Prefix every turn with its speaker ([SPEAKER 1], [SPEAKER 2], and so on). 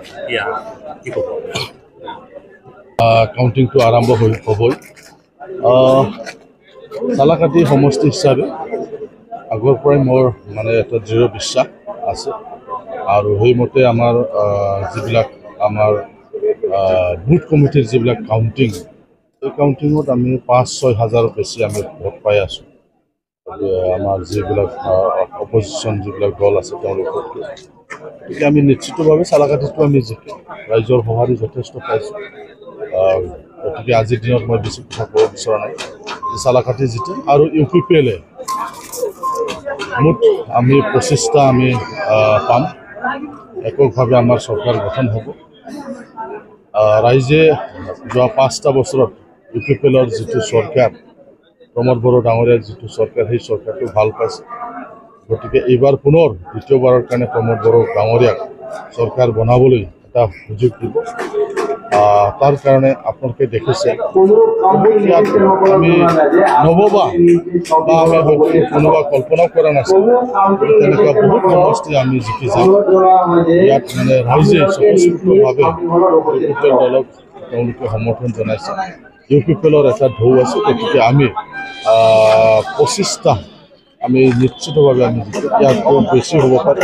[SPEAKER 1] এতিয়া কি ক'ব?
[SPEAKER 2] কাউণ্টিংটো আৰম্ভ হ'বই। চালাকাটি সমষ্টি হিচাপে আগৰ পৰাই মোৰ মানে এটা দৃঢ় বিশ্বাস আছে আৰু সেইমতে আমাৰ যিবিলাক আমাৰ বুথ কমিটিৰ যিবিলাক কাউণ্টিং, এই কাউণ্টিঙত আমি 5-6 হাজাৰ বেছি আমি ভোট পাই আছোঁ। আমাৰ যিবিলাক অপজিশ্যন যিবিলাক দল আছে তেওঁলোকক গতিকে আমি নিশ্চিতভাৱে চালাকাটিটো আমি জিকিম। ৰাইজৰ সঁহাৰি যথেষ্ট পাইছোঁ। গতিকে আজিৰ দিনত মই বেছি কথা ক'ব বিচৰা নাই। চালাকাটি জিকিম আৰু UPPL মুঠ আমি 25টা আমি পাম। এককভাৱে আমাৰ চৰকাৰ গঠন হ'ব। ৰাইজে যোৱা 5টা বছৰত UPPLৰ যিটো চৰকাৰ, প্ৰমোদ বড়ো ডাঙৰীয়াৰ যিটো চৰকাৰ, সেই চৰকাৰটো ভাল পাইছে। গতিকে এইবাৰ পুনৰ দ্বিতীয়বাৰৰ কাৰণে প্ৰমোদ বড়ো ডাঙৰীয়াক চৰকাৰ বনাবলৈ এটা সুযোগ দিব। তাৰ কাৰণে আপোনালোকে দেখিছে আমি নভবা বা আমি হয়তো কোনোবা কল্পনাও কৰা নাছিলোঁ, তেনেকুৱা বহুত সমষ্টি আমি জিকি যাম। ইয়াত মানে ৰাইজে স্বতঃস্ফূৰ্তভাৱে UPPL দলক তেওঁলোকে সমৰ্থন জনাইছে। UPPLৰ এটা ঢৌ আছে। গতিকে আমি 25টা আমি নিশ্চিতভাৱে আমি জিকিম। ইয়াতকৈ বেছি হ'ব পাৰে।